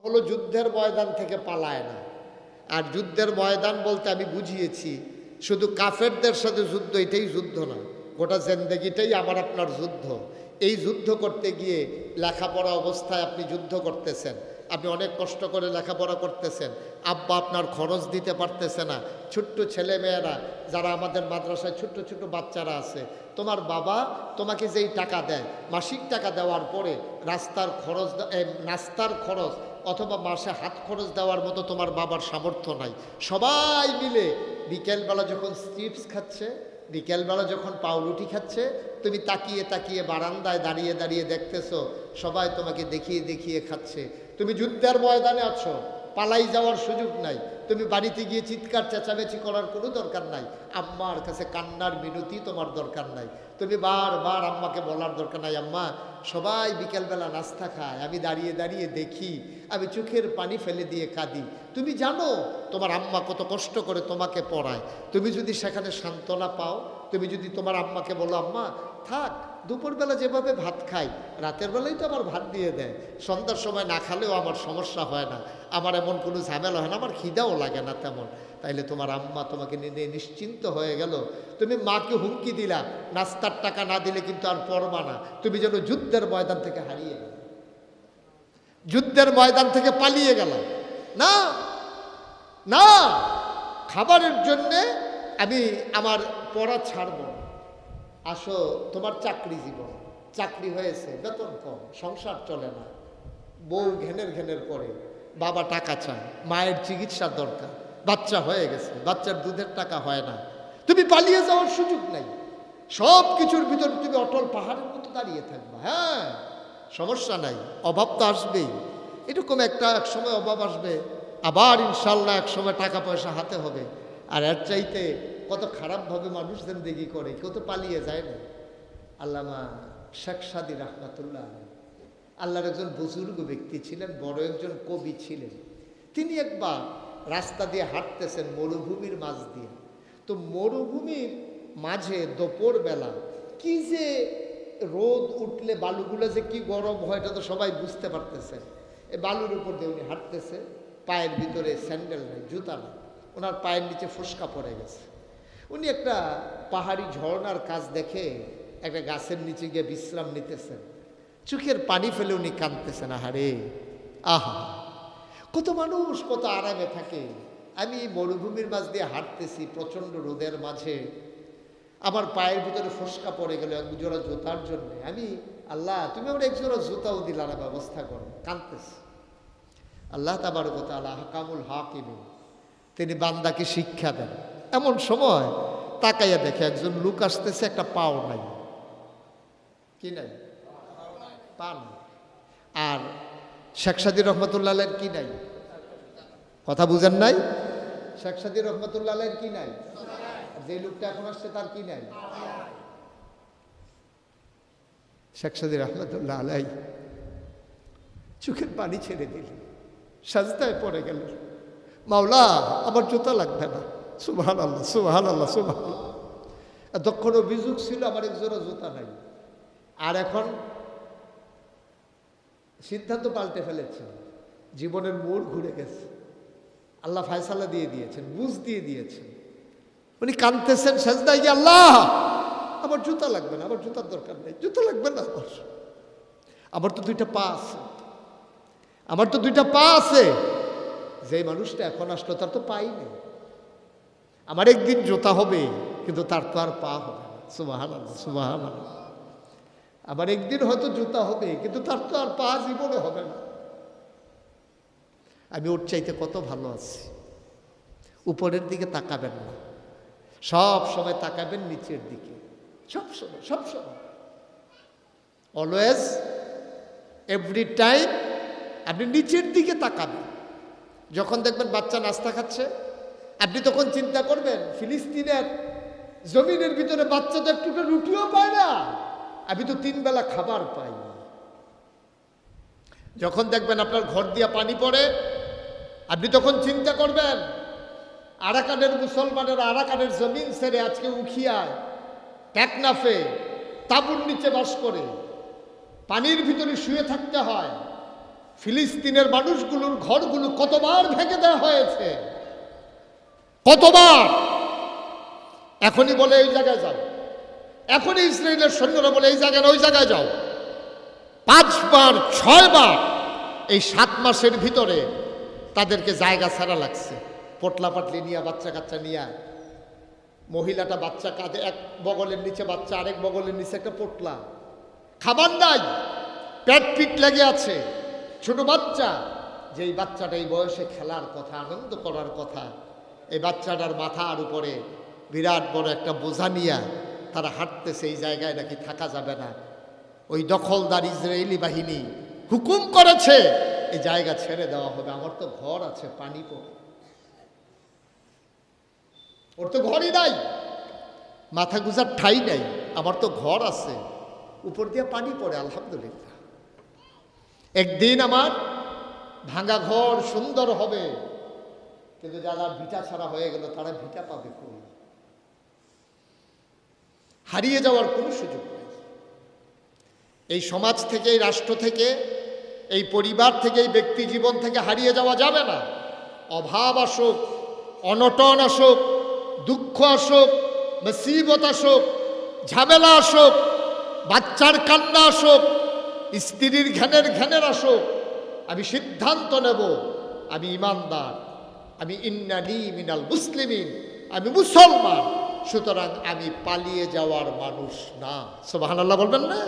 হলো যুদ্ধের ময়দান থেকে পালায় না। আর যুদ্ধের ময়দান বলতে আমি বুঝিয়েছি শুধু কাফেরদের সাথে যুদ্ধ, এটাই যুদ্ধ না, গোটা জিন্দেগিটাই আমার আপনার যুদ্ধ। এই যুদ্ধ করতে গিয়ে লেখাপড়া অবস্থায় আপনি যুদ্ধ করতেছেন, আপনি অনেক কষ্ট করে লেখাপড়া করতেছেন, আব্বা আপনার খরচ দিতে পারতেছে না। ছোট্ট ছেলেমেয়েরা যারা আমাদের মাদ্রাসায় ছোট্ট ছোট্ট বাচ্চারা আছে, তোমার বাবা তোমাকে যেই টাকা দেয়, মাসিক টাকা দেওয়ার পরে রাস্তার খরচ, নাস্তার খরচ অথবা মাসে হাত খরচ দেওয়ার মতো তোমার বাবার সামর্থ্য নাই। সবাই মিলে বিকেলবেলা যখন চিপস খাচ্ছে, বিকেলবেলা যখন পাউরুটি খাচ্ছে, তুমি তাকিয়ে তাকিয়ে বারান্দায় দাঁড়িয়ে দাঁড়িয়ে দেখতেছো সবাই তোমাকে দেখিয়ে দেখিয়ে খাচ্ছে। তুমি যুদ্ধের ময়দানে আছো, পালাই যাওয়ার সুযোগ নাই। তুমি বাড়িতে গিয়ে চিৎকার চেঁচামেচি করার কোনো দরকার নাই, আম্মার কাছে কান্নার মিনতি তোমার দরকার নাই। তুমি বারবার আম্মাকে বলার দরকার নাই, আম্মা সবাই বিকেলবেলা নাস্তা খায়, আমি দাঁড়িয়ে দাঁড়িয়ে দেখি, আমি চোখের পানি ফেলে দিয়ে কাঁদি। তুমি জানো তোমার আম্মা কত কষ্ট করে তোমাকে পড়ায়। তুমি যদি সেখানে সান্ত্বনা পাও, তুমি যদি তোমার আম্মাকে বলো, আম্মা থাক, দুপুরবেলা যেভাবে ভাত খাই রাতের বেলায় তো আমার ভাত দিয়ে দেয়, সন্ধ্যার সময় না খালেও আমার সমস্যা হয় না, আমার এমন কোনো ঝামেলা হয় না, আমার খিদাও লাগে না তেমন, তাইলে তোমার আম্মা তোমাকে নিয়ে নিশ্চিন্ত হয়ে গেল। তুমি মাকে হুমকি দিলা, নাস্তার টাকা না দিলে কিন্তু আর পড়বা না। তুমি যেন যুদ্ধের ময়দান থেকে হারিয়ে গেল, যুদ্ধের ময়দান থেকে পালিয়ে গেল। না না, খাবারের জন্যে আমি আমার পড়া ছাড়ব। আসো, তোমার চাকরি জীবন, চাকরি হয়েছে, বেতন কম, সংসার চলে না, বউ ঘেনের ঘেনের করে, বাবা টাকা চায়, মায়ের চিকিৎসার দরকার, বাচ্চা হয়ে গেছে, বাচ্চার দুধের টাকা হয় না, তুমি পালিয়ে যাওয়ার সুযোগ নাই। সব কিছুর ভিতর তুমি অটল পাহাড়ের মতো দাঁড়িয়ে থাকবা। হ্যাঁ, সমস্যা নাই, অভাব তো আসবেই, এরকম এক সময় অভাব আসবে, আবার ইনশাল্লাহ এক সময় টাকা পয়সা হাতে হবে। আর এর চাইতে কত খারাপভাবে মানুষ জিন্দেগি করে, কেউ তো পালিয়ে যায় না। আল্লামা শেখ সাদী রহমাতুল্লাহ আল্লাহর একজন বুজুর্গ ব্যক্তি ছিলেন, বড় একজন কবি ছিলেন। তিনি একবার রাস্তা দিয়ে হাঁটতেছেন মরুভূমির মাঝ দিয়ে। তো মরুভূমির মাঝে দুপুরবেলা কি যে রোদ উঠলে বালুগুলো যে কি গরম হয় এটা তো সবাই বুঝতে পারতেছেন। এই বালুর উপর দিয়ে উনি হাঁটতেছে, পায়ের ভিতরে স্যান্ডেল নেই, জুতা নেই, ওনার পায়ের নিচে ফোসকা পড়ে গেছে। উনি একটা পাহাড়ি ঝর্ণার কাজ দেখে একটা গাছের নিচে গিয়ে বিশ্রাম নিতেছেন, চোখের পানি ফেলে উনি কাঁদতেছেন, আহারে আহা, কত মানুষ কত আরামে থাকে, আমি মরুভূমির মাঝ দিয়ে হাঁটতেছি প্রচণ্ড রোদের মাঝে, আমার পায়ের ভিতরে ফোসকা পড়ে গেল এক জোড়া জুতার জন্য, আমি আল্লাহ তুমি আমার এক জোড়া জুতাও দিলা না, ব্যবস্থা করো, কাঁদতেছি। আল্লাহ তাবারক ওয়া তাআলা হাকামুল হাকিমিন, তিনি বান্দাকে শিক্ষা দেন। এমন সময় তাকাইয়া দেখে একজন লোক আসতেছে, একটা পাও নাই, কি নাই, পা নাই। আর শেখ সাদী রহমতুল্লাহ আলাইহির কি নাই, কথা বুঝেন নাই, শেখ সাদী রহমতুল্লাহ আলাইহির কি নাই, যে লোকটা এখন আসছে তার কি নাই। শেখ সাদী রহমতুল্লাহ আলাইহি চোখের পানি ছেড়ে দিলেন, সাজদায় পড়ে গেলেন, মাওলা আমার জুতা লাগবে না, সুবহানাল্লাহ সুবহানাল্লাহ সুবহানাল্লাহ। এতক্ষণ অভিযোগ ছিল আমার এক জোড়া জুতা নাই, আর এখন সিদ্ধান্ত পাল্টে ফেলেছেন, জীবনের মোড় ঘুরে গেছে, আল্লাহ ফায়সালা দিয়ে দিয়েছেন, বুঝ দিয়ে দিয়েছেন। উনি কাঁদতেছেন সাজদায় গিয়ে, আল্লাহ আমার জুতা লাগবে না, আমার জুতার দরকার নেই, জুতা লাগবে না, আমার তো দুইটা পা আছে, আমার তো দুইটা পা আছে, যে মানুষটা এখন আসলো তার তো পাই নেই, আমার একদিন জুতা হবে কিন্তু তার তো আর পা হবে না, সুবহানাল্লাহ সুবহানাল্লাহ। আমার একদিন হয়তো জুতা হবে কিন্তু তার তো আর পা জীবনে হবে না। আমি ওর চাইতে কত ভালো আছি। উপরের দিকে তাকাবেন না, সব সময় তাকাবেন নিচের দিকে, সব সময়, সব সময়, অলওয়েজ এভরি টাইম আপনি নিচের দিকে তাকাবেন। যখন দেখবেন বাচ্চা নাস্তা খাচ্ছে, আপনি তখন চিন্তা করবেন ফিলিস্তিনের জমিনের ভিতরে বাচ্চা তো একটু রুটিও পায় না, আমি তো 3 বেলা খাবার পাই। যখন দেখবেন আপনার ঘর দিয়া পানি পড়ে, আপনি তখন চিন্তা করবেন আরাকানের মুসলমানের আরাকানের জমিন ছেড়ে আজকে উখিয়ায় টেকনাফে তাঁবুর নিচে বাস করে, পানির ভিতরে শুয়ে থাকতে হয়, ফিলিস্তিনের মানুষগুলোর ঘরগুলো কতবার ভেঙে দেওয়া হয়েছে, কতবার। এখনই বলে এই জায়গায় যাও, এখনই ইসরায়েলের সৈন্যরা বলে এই জায়গায় ওই জায়গায় যাও। 5 বার 6 বার এই 7 মাসের ভিতরে তাদেরকে জায়গা ছাড়া লাগছে। পটলা পাটলি নিয়ে, বাচ্চা কাচ্চা নিয়ে, মহিলাটা বাচ্চা কাঁধে, এক বগলের নিচে বাচ্চা, আরেক বগলের নিচে একটা পটলা, খাবার নাই, পেট পিট লেগে আছে, ছোট বাচ্চা। যেই বাচ্চাটা এই বয়সে খেলার কথা, আনন্দ করার কথা, এই বাচ্চাটার মাথার উপরে বিরাট বড় একটা বোঝা নিয়ে তারা হাঁটতেছে। এই জায়গায় নাকি থাকা যাবে না। ওই দখলদার ইসরায়েলি বাহিনী হুকুম করেছে এই জায়গা ছেড়ে দেওয়া হবে। আমার তো ঘর আছে, পানি পড়ে, ওর তো ঘরই নাই, মাথা গুজার ঠাই নাই, আমার তো ঘর আছে, উপর দিয়ে পানি পড়ে, আলহামদুলিল্লাহ। একদিন আমার ভাঙা ঘর সুন্দর হবে, কিন্তু যারা ভিটা ছাড়া হয়ে গেল তারা ভিটা পাবে কোন? হারিয়ে যাওয়ার কোনো সুযোগ নেই। এই সমাজ থেকে, এই রাষ্ট্র থেকে, এই পরিবার থেকে, এই ব্যক্তি জীবন থেকে হারিয়ে যাওয়া যাবে না। অভাব আসুক, অনটন আসুক, দুঃখ আসুক, মুসিবত আসুক, ঝামেলা আসুক, বাচ্চার কান্না আসুক, স্ত্রীর ঘ্যানের আসুক, আমি সিদ্ধান্ত নেব আমি ইমানদার, আমি ইন্নানি মিনাল মুসলিমিন, আমি মুসলমান, সুতরাং আমি পালিয়ে যাওয়ার মানুষ না। সুবহানাল্লাহ বলবেন না?